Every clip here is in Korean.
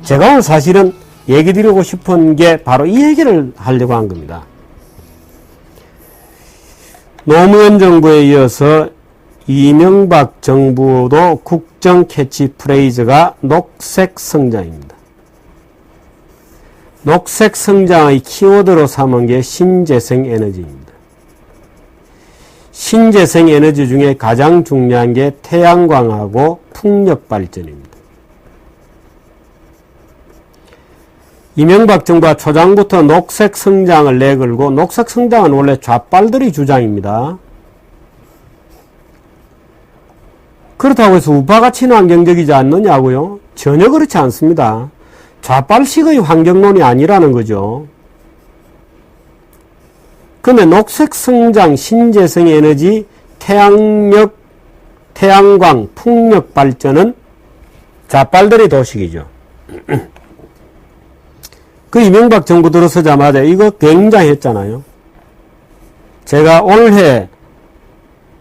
제가 오늘 사실은 얘기 드리고 싶은 게 바로 이 얘기를 하려고 한 겁니다. 노무현 정부에 이어서 이명박 정부도 국정 캐치프레이즈가 녹색 성장입니다. 녹색 성장의 키워드로 삼은 게 신재생 에너지입니다. 신재생 에너지 중에 가장 중요한 게 태양광하고 풍력 발전입니다. 이명박 정부가 초장부터 녹색 성장을 내걸고, 녹색 성장은 원래 좌빨들의 주장입니다. 그렇다고 해서 우파가 친환경적이지 않느냐고요? 전혀 그렇지 않습니다. 좌빨식의 환경론이 아니라는 거죠. 그러면 녹색 성장, 신재생 에너지, 태양력, 태양광, 풍력 발전은 좌빨들의 도식이죠. 그 이명박 정부 들어서자마자 이거 굉장했잖아요. 제가 올해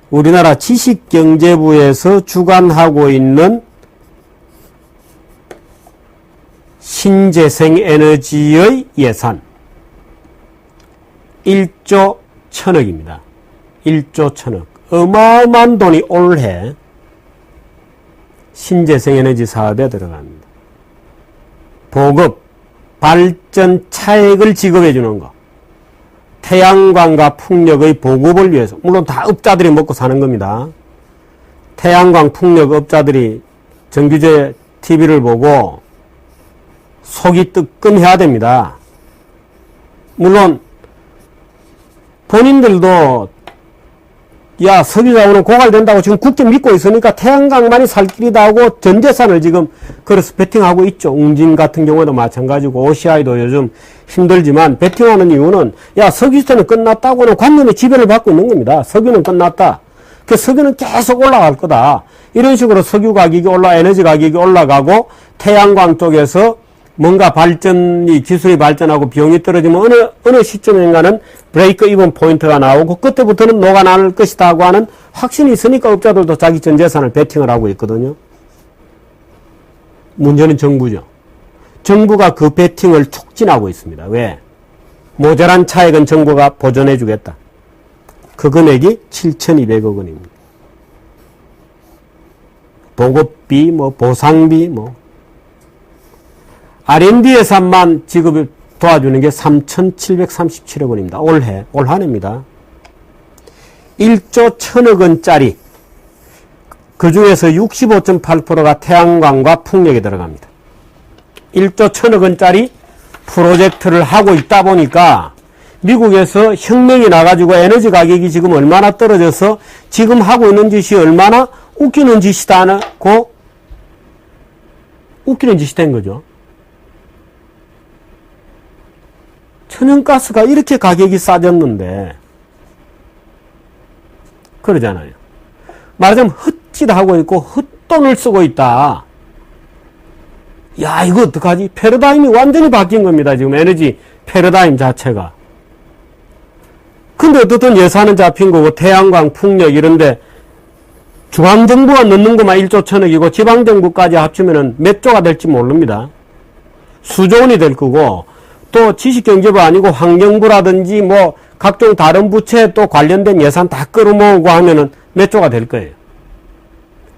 우리나라 지식경제부에서 주관하고 있는 신재생 에너지의 예산 1조 1000억입니다. 1조 1000억. 어마어마한 돈이 올해 신재생 에너지 사업에 들어갑니다. 보급, 발전 차액을 지급해 주는 거. 태양광과 풍력의 보급을 위해서. 물론 다 업자들이 먹고 사는 겁니다. 태양광, 풍력 업자들이 정규제 TV를 보고 속이 뜨끔해야 됩니다. 물론 본인들도 야, 석유 자원은 고갈된다고 지금 굳게 믿고 있으니까 태양광만이 살 길이다 하고 전 재산을 지금 그래서 베팅하고 있죠. 웅진 같은 경우도 마찬가지고 OCI도 요즘 힘들지만 베팅하는 이유는 야, 석유 시대는 끝났다고는 관념의 지배를 받고 있는 겁니다. 석유는 끝났다. 그 석유는 계속 올라갈 거다. 이런 식으로 석유 가격이 에너지 가격이 올라가고 태양광 쪽에서 뭔가 기술이 발전하고 비용이 떨어지면 어느 시점인가는 브레이크 이븐 포인트가 나오고 그때부터는 녹아날 것이다 하고 하는 확신이 있으니까 업자들도 자기 전 재산을 베팅을 하고 있거든요. 문제는 정부죠. 정부가 그 베팅을 촉진하고 있습니다. 왜? 모자란 차액은 정부가 보전해 주겠다. 그 금액이 7,200억 원입니다. 보급비, 보상비, R&D 예산만 지급을 도와주는 게 3,737억 원입니다. 올 한 해입니다. 1조 1000억 원짜리, 그 중에서 65.8%가 태양광과 풍력에 들어갑니다. 1조 1000억 원짜리 프로젝트를 하고 있다 보니까 미국에서 혁명이 나가지고 에너지 가격이 지금 얼마나 떨어져서 지금 하고 있는 짓이 얼마나 웃기는 짓이다고 웃기는 짓이 된 거죠. 천연가스가 이렇게 가격이 싸졌는데 그러잖아요. 말하자면 헛짓하고 있고 헛돈을 쓰고 있다. 야, 이거 어떡하지? 패러다임이 완전히 바뀐 겁니다. 지금 에너지 패러다임 자체가. 근데 어떻든 예산은 잡힌 거고 태양광, 풍력 이런데 중앙정부가 넣는 것만 1조 1000억이고 지방정부까지 합치면 몇 조가 될지 모릅니다. 수조 원이 될 거고 또 지식경제부 아니고 환경부라든지 각종 다른 부처에 또 관련된 예산 다 끌어모으고 하면은 몇 조가 될 거예요.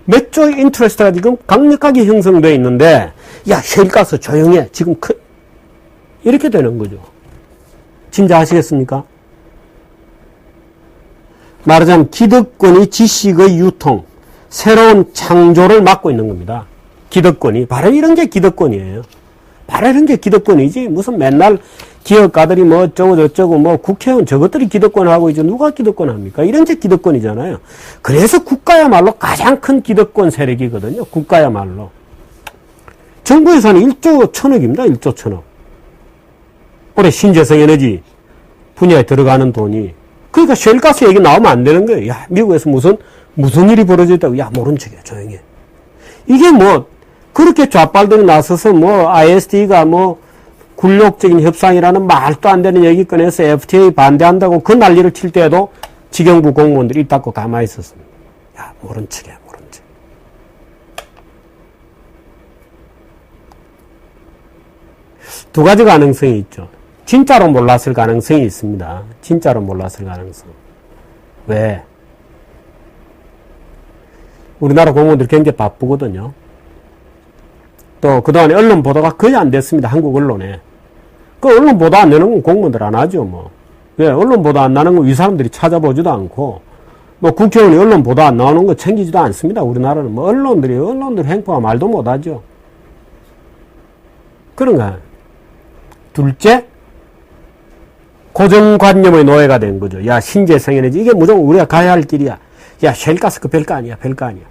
몇 조의 인트레스트가 지금 강력하게 형성되어 있는데, 야, 셰일가스 조용해. 지금 이렇게 되는 거죠. 진짜 아시겠습니까? 말하자면 기득권이 지식의 유통, 새로운 창조를 막고 있는 겁니다. 기득권이. 바로 이런 게 기득권이에요. 바로 이런 게 기득권이지. 무슨 맨날 기업가들이 어쩌고 저쩌고 국회의원 저것들이 기득권을 하고 있죠. 누가 기득권 합니까? 이런 게 기득권이잖아요. 그래서 국가야말로 가장 큰 기득권 세력이거든요. 국가야말로. 정부 예산이 1조 1000억입니다. 1조 1000억. 올해 신재생 에너지 분야에 들어가는 돈이. 그러니까 셰일가스 얘기 나오면 안 되는 거예요. 야, 미국에서 무슨 일이 벌어졌다고. 야, 모른 척해. 조용히 해. 이게 그렇게 좌빨들이 나서서 ISD가 굴욕적인 협상이라는 말도 안 되는 얘기 꺼내서 FTA 반대한다고 그 난리를 칠 때에도 지경부 공무원들이 입 닫고 가만히 있었습니다. 야, 모른 척해, 모른 척. 두 가지 가능성이 있죠. 진짜로 몰랐을 가능성이 있습니다. 진짜로 몰랐을 가능성. 왜? 우리나라 공무원들 굉장히 바쁘거든요. 또 그동안에 언론 보도가 거의 안 됐습니다. 한국 언론에. 그 언론 보도 안 내는 건 공무원들 안 하죠. 뭐. 왜? 언론 보도 안 나는 건 이 사람들이 찾아보지도 않고, 뭐 국회의원이 언론 보도 안 나오는 거 챙기지도 않습니다. 우리나라는. 뭐 언론들 행포가 말도 못 하죠. 그런가. 둘째, 고정관념의 노예가 된 거죠. 야, 신재생에너지. 이게 무조건 우리가 가야 할 길이야. 야, 쉘가스 그 별거 아니야. 별거 아니야.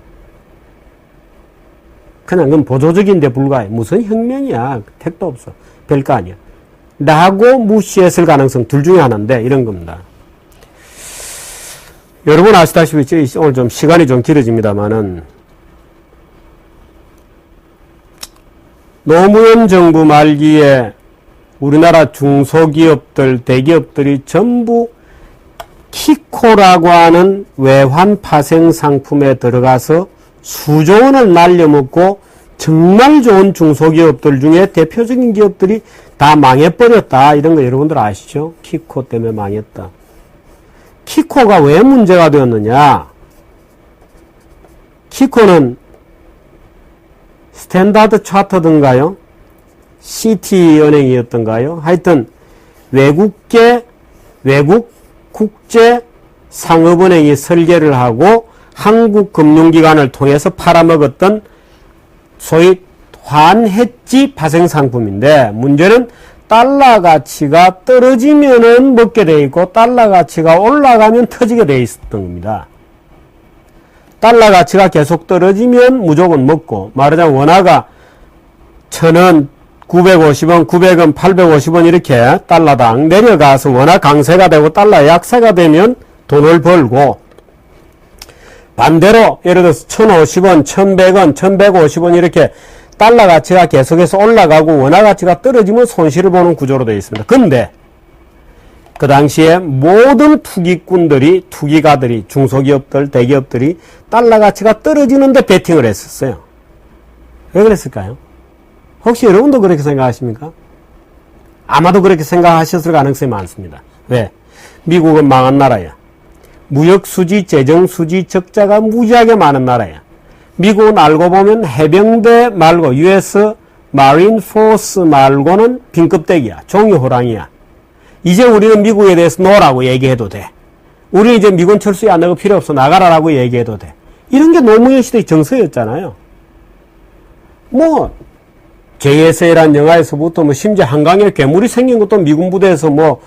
그냥 그건 보조적인데 불과해. 무슨 혁명이야. 택도 없어. 별거 아니야. 라고 무시했을 가능성 둘 중에 하나인데 이런 겁니다. 여러분 아시다시피 오늘 좀 시간이 좀 길어집니다만은 노무현 정부 말기에 우리나라 중소기업들, 대기업들이 전부 키코라고 하는 외환 파생 상품에 들어가서 수조 원을 날려먹고 정말 좋은 중소기업들 중에 대표적인 기업들이 다 망해버렸다. 이런 거 여러분들 아시죠? 키코 때문에 망했다. 키코가 왜 문제가 되었느냐? 키코는 스탠다드 차터든가요? 시티은행이었던가요? 하여튼 외국 국제 상업은행이 설계를 하고 한국 금융기관을 통해서 팔아먹었던 소위 환해지 파생 상품인데 문제는 달러 가치가 떨어지면은 먹게 돼 있고 달러 가치가 올라가면 터지게 돼 있었던 겁니다. 달러 가치가 계속 떨어지면 무조건 먹고, 말하자면 원화가 1,000원, 950원, 900원, 850원 이렇게 달러당 내려가서 원화 강세가 되고 달러 약세가 되면 돈을 벌고, 반대로 예를 들어서 1,050원, 1,100원, 1,150원 이렇게 달러 가치가 계속해서 올라가고 원화 가치가 떨어지면 손실을 보는 구조로 되어 있습니다. 근데 그 당시에 모든 투기꾼들이, 투기가들이, 중소기업들, 대기업들이 달러 가치가 떨어지는데 베팅을 했었어요. 왜 그랬을까요? 혹시 여러분도 그렇게 생각하십니까? 아마도 그렇게 생각하셨을 가능성이 많습니다. 왜? 미국은 망한 나라야. 무역수지, 재정수지, 적자가 무지하게 많은 나라야. 미국은 알고 보면 해병대 말고 US 마린 포스 말고는 빈껍데기야. 종이호랑이야. 이제 우리는 미국에 대해서 노라고 얘기해도 돼. 우리 이제 미군 철수에 안 나고 필요 없어. 나가라라고 얘기해도 돼. 이런 게 노무현 시대의 정서였잖아요. 뭐 JSA라는 영화에서부터 뭐 심지어 한강에 괴물이 생긴 것도 미군 부대에서 뭐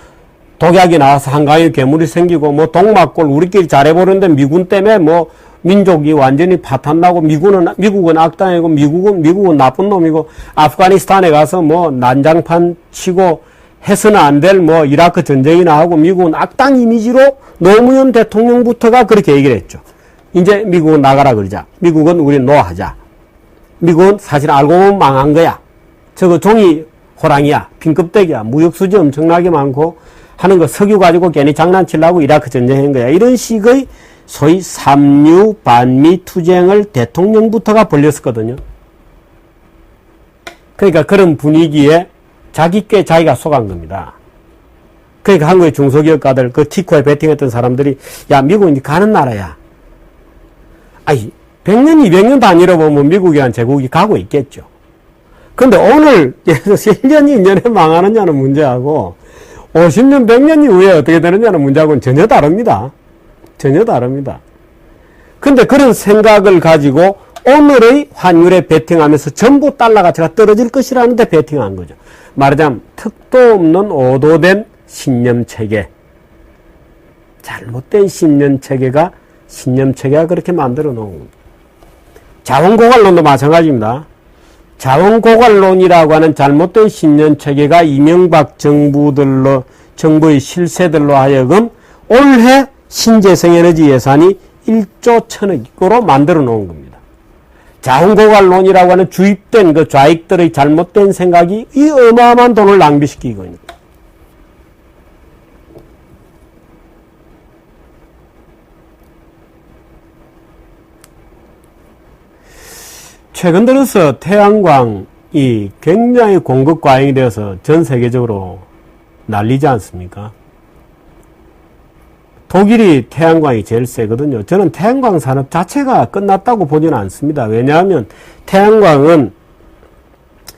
독약이 나와서 한강에 괴물이 생기고 뭐 동막골 우리끼리 잘해보는데 미군 때문에 뭐 민족이 완전히 파탄나고 미국은 악당이고 미국은 나쁜 놈이고 아프가니스탄에 가서 뭐 난장판 치고 해서는 안 될 뭐 이라크 전쟁이나 하고 미국은 악당 이미지로 노무현 대통령부터가 그렇게 얘기를 했죠. 이제 미국은 나가라 그러자. 미국은 우리 노하자. 미국은 사실 알고 보면 망한 거야. 저거 종이 호랑이야. 빈껍데기야. 무역수지 엄청나게 많고 하는 거 석유 가지고 괜히 장난치려고 이라크 전쟁한 거야. 이런 식의 소위 삼류 반미 투쟁을 대통령부터가 벌렸었거든요. 그러니까 그런 분위기에 자기 꽤 자기가 속한 겁니다. 그러니까 한국의 중소기업가들, 그 티코에 베팅했던 사람들이, 야, 미국은 이제 가는 나라야. 아니, 100년, 200년 단위로 보면 미국이란 제국이 가고 있겠죠. 근데 오늘, 예를 들어서 1년, 2년에 망하느냐는 문제하고, 50년, 100년 이후에 어떻게 되느냐는 문제하고는 전혀 다릅니다. 전혀 다릅니다. 근데 그런 생각을 가지고 오늘의 환율에 베팅하면서 전부 달러 가치가 떨어질 것이라는데 베팅한 거죠. 말하자면 턱도 없는 오도된 신념체계. 잘못된 신념체계가 그렇게 만들어 놓은 겁니다. 자원고갈론도 마찬가지입니다. 자원고갈론이라고 하는 잘못된 신념체계가 이명박 정부의 실세들로 하여금 올해 신재생에너지 예산이 1조 1,000억으로 만들어 놓은 겁니다. 자원고갈론이라고 하는 주입된 그 좌익들의 잘못된 생각이 이 어마어마한 돈을 낭비시키고 있는 거예요. 최근 들어서 태양광 이 굉장히 공급 과잉이 되어서 전 세계적으로 난리지 않습니까? 독일이 태양광이 제일 세거든요. 저는 태양광 산업 자체가 끝났다고 보지는 않습니다. 왜냐하면 태양광은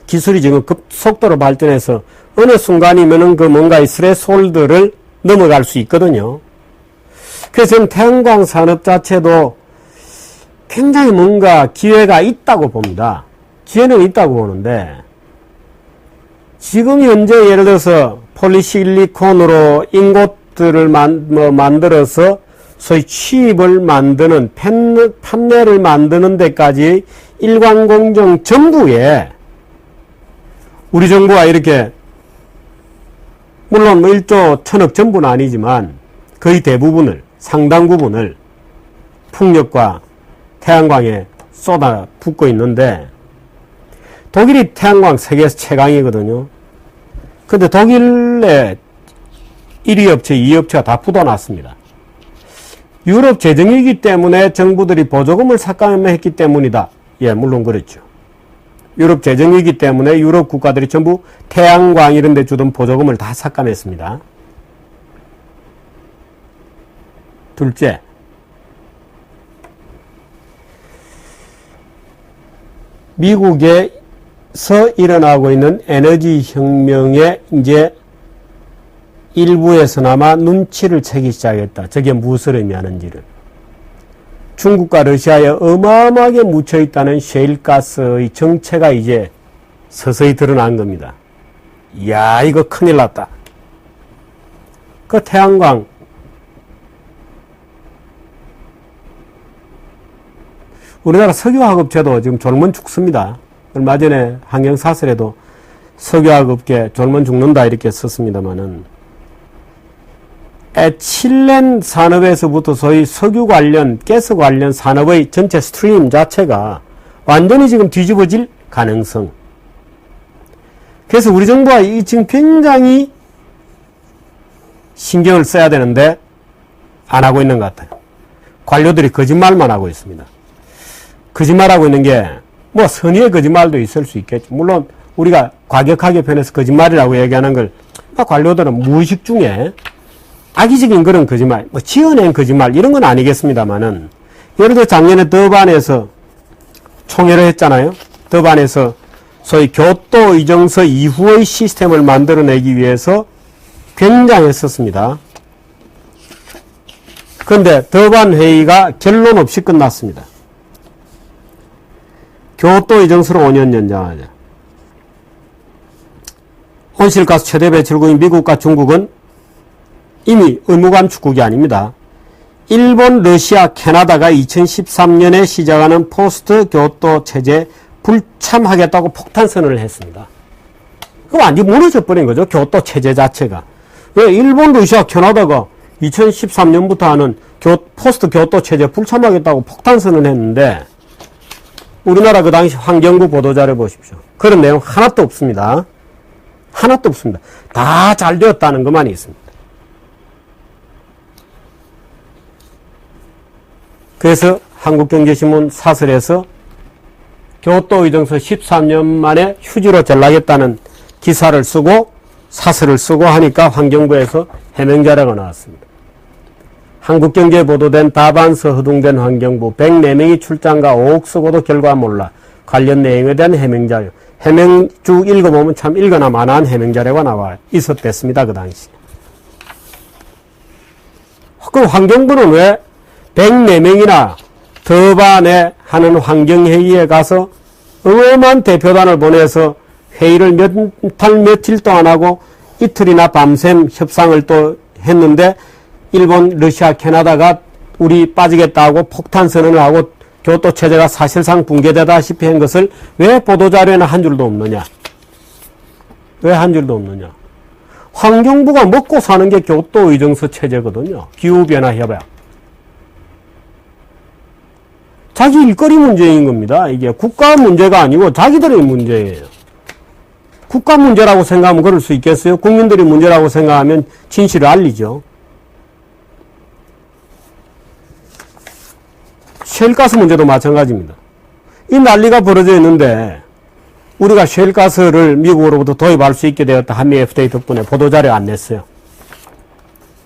기술이 지금 급속도로 발전해서 어느 순간이면은 그 뭔가의 스레스홀드를 넘어갈 수 있거든요. 그래서 저는 태양광 산업 자체도 굉장히 뭔가 기회가 있다고 봅니다. 기회는 있다고 보는데, 지금 현재 예를 들어서 폴리실리콘으로 인고트를 만들어서 소위 칩을 만드는 판넬을 만드는 데까지 일관공정 전부에 우리 정부가 이렇게 물론 1조 1000억 전부는 아니지만 거의 대부분을 상당 부분을 풍력과 태양광에 쏟아붓고 있는데, 독일이 태양광 세계에서 최강이거든요. 근데 독일의 1위 업체, 2위 업체가 다 부도났습니다. 유럽 재정이기 때문에 정부들이 보조금을 삭감했기 때문이다. 예, 물론 그렇죠. 유럽 재정이기 때문에 유럽 국가들이 전부 태양광 이런 데 주던 보조금을 다 삭감했습니다. 둘째, 미국에서 일어나고 있는 에너지 혁명에 이제 일부에서나마 눈치를 채기 시작했다. 저게 무엇을 의미하는지를. 중국과 러시아에 어마어마하게 묻혀있다는 셰일가스의 정체가 이제 서서히 드러난 겁니다. 이야, 이거 큰일 났다. 그 태양광, 우리나라 석유화학업체도 지금 졸면 죽습니다. 얼마 전에 환경사설에도 석유화학업계 졸면 죽는다 이렇게 썼습니다만은, 에틸렌 산업에서부터 소위 석유 관련, 가스 관련 산업의 전체 스트림 자체가 완전히 지금 뒤집어질 가능성. 그래서 우리 정부가 이 지금 굉장히 신경을 써야 되는데 안 하고 있는 것 같아요. 관료들이 거짓말만 하고 있습니다. 거짓말하고 있는 게 뭐 선의의 거짓말도 있을 수 있겠죠. 물론 우리가 과격하게 변해서 거짓말이라고 얘기하는 걸 관료들은 무의식 중에 악의적인 그런 거짓말, 뭐 지어낸 거짓말 이런 건 아니겠습니다만은, 예를 들어 작년에 더반에서 총회를 했잖아요. 더반에서 소위 교토 의정서 이후의 시스템을 만들어내기 위해서 굉장했었습니다. 그런데 더반 회의가 결론 없이 끝났습니다. 교토 의정서로 5년 연장하자. 온실가스 최대 배출국인 미국과 중국은 이미 의무감축국이 아닙니다. 일본, 러시아, 캐나다가 2013년에 시작하는 포스트 교토 체제 불참하겠다고 폭탄 선언을 했습니다. 그럼 완전히 무너져 버린 거죠. 교토 체제 자체가. 왜 일본, 러시아, 캐나다가 2013년부터 하는 포스트 교토 체제 불참하겠다고 폭탄 선언했는데, 우리나라 그 당시 환경부 보도자료 보십시오. 그런 내용 하나도 없습니다. 하나도 없습니다. 다 잘 되었다는 것만 있습니다. 그래서 한국경제신문 사설에서 교토 의정서 13년 만에 휴지로 전락했다는 기사를 쓰고 사설을 쓰고 하니까 환경부에서 해명 자료가 나왔습니다. 한국경제에 보도된 답안서 허둥된 환경부 104명이 출장과 5억 쓰고도 결과 몰라 관련 내용에 대한 해명 자료. 해명 쭉 읽어보면 참 읽거나 마나한 해명 자료가 나와 있었댔습니다. 그 당시. 그럼 환경부는 왜 104명이나 더반에 하는 환경회의에 가서 어마어마한 대표단을 보내서 회의를 며칠 동안 하고 이틀이나 밤샘 협상을 또 했는데, 일본, 러시아, 캐나다가 우리 빠지겠다고 폭탄 선언을 하고 교토 체제가 사실상 붕괴되다시피 한 것을 왜 보도자료에는 한 줄도 없느냐? 왜 한 줄도 없느냐? 환경부가 먹고 사는 게 교토 의정서 체제거든요. 기후변화 협약. 자기 일거리 문제인 겁니다. 이게 국가 문제가 아니고 자기들의 문제예요. 국가 문제라고 생각하면 그럴 수 있겠어요? 국민들이 문제라고 생각하면 진실을 알리죠. 셰일가스 문제도 마찬가지입니다. 이 난리가 벌어져 있는데 우리가 셰일가스를 미국으로부터 도입할 수 있게 되었다. 한미 FTA 덕분에 보도자료 안 냈어요.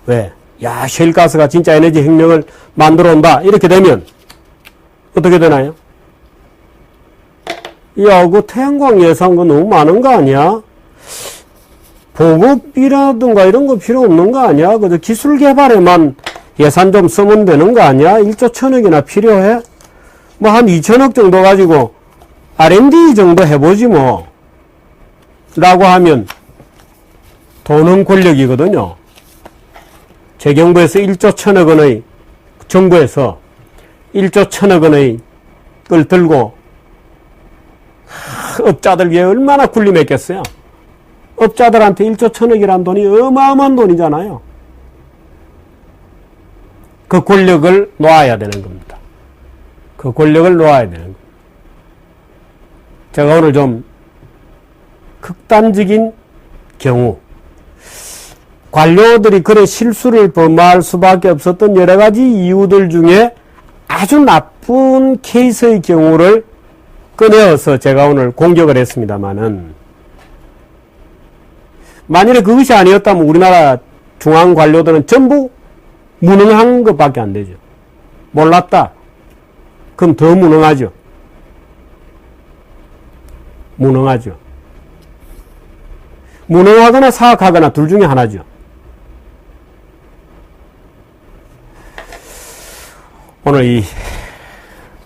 왜? 야, 셰일가스가 진짜 에너지 혁명을 만들어 온다. 이렇게 되면 어떻게 되나요? 야, 그 태양광 예산거 너무 많은 거 아니야? 보급이라든가 이런 거 필요 없는 거 아니야? 그저 기술 개발에만 예산 좀 쓰면 되는 거 아니야? 1조 1,000억이나 필요해? 뭐 한 2,000억 정도 가지고 R&D 정도 해보지 뭐. 라고 하면 돈은 권력이거든요. 재경부에서 1조 1,000억 원의, 정부에서 1조 1,000억 원의 걸 들고 업자들 위해 얼마나 군림했겠어요. 업자들한테 1조 1,000억이란 돈이 어마어마한 돈이잖아요. 그 권력을 놓아야 되는 겁니다. 그 권력을 놓아야 되는 겁니다. 제가 오늘 좀 극단적인 경우, 관료들이 그런 실수를 범할 수밖에 없었던 여러 가지 이유들 중에 아주 나쁜 케이스의 경우를 꺼내어서 제가 오늘 공격을 했습니다마는, 만일에 그것이 아니었다면 우리나라 중앙 관료들은 전부 무능한 것밖에 안 되죠. 몰랐다. 그럼 더 무능하죠. 무능하죠. 무능하거나 사악하거나 둘 중에 하나죠. 오늘 이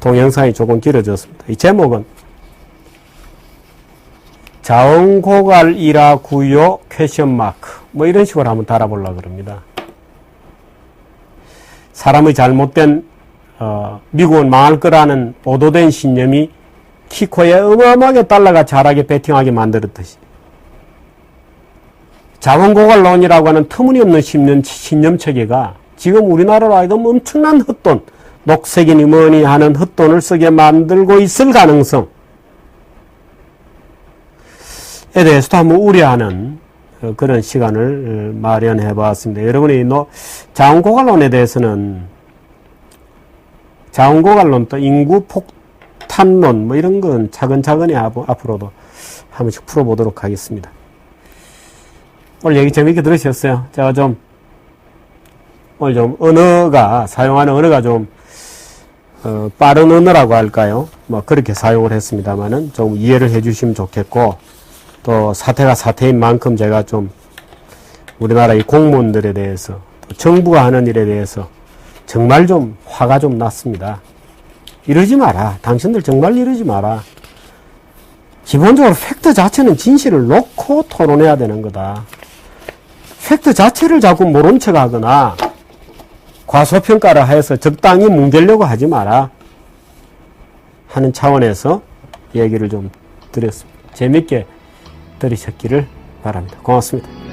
동영상이 조금 길어졌습니다. 이 제목은 자원고갈 일화 구요 퀘션 마크, 뭐 이런 식으로 한번 달아보려고 그럽니다. 사람의 잘못된 미국은 망할 거라는 오도된 신념이 키코에 어마어마하게 달러가 자라게 베팅하게 만들었듯이, 자원고갈론이라고 하는 터무니없는 신념체계가 지금 우리나라로 하여금 엄청난 헛돈, 녹색이니 뭐니 하는 헛돈을 쓰게 만들고 있을 가능성에 대해서도 한번 우려하는 그런 시간을 마련해 봤습니다. 여러분이 자원고갈론에 대해서는, 자원고갈론 또 인구 폭탄론 뭐 이런 건 차근차근히 앞으로도 한 번씩 풀어보도록 하겠습니다. 오늘 얘기 재밌게 들으셨어요? 제가 오늘 좀 사용하는 언어가 좀 빠른 언어라고 할까요? 뭐 그렇게 사용을 했습니다만은 좀 이해를 해 주시면 좋겠고, 또 사태가 사태인 만큼 제가 좀 우리나라의 공무원들에 대해서, 또 정부가 하는 일에 대해서 정말 좀 화가 좀 났습니다. 이러지 마라. 당신들 정말 이러지 마라. 기본적으로 팩트 자체는 진실을 놓고 토론해야 되는 거다. 팩트 자체를 자꾸 모른 척 하거나 과소평가를 해서 적당히 뭉개려고 하지 마라 하는 차원에서 얘기를 좀 드렸습니다. 재밌게 들으셨기를 바랍니다. 고맙습니다.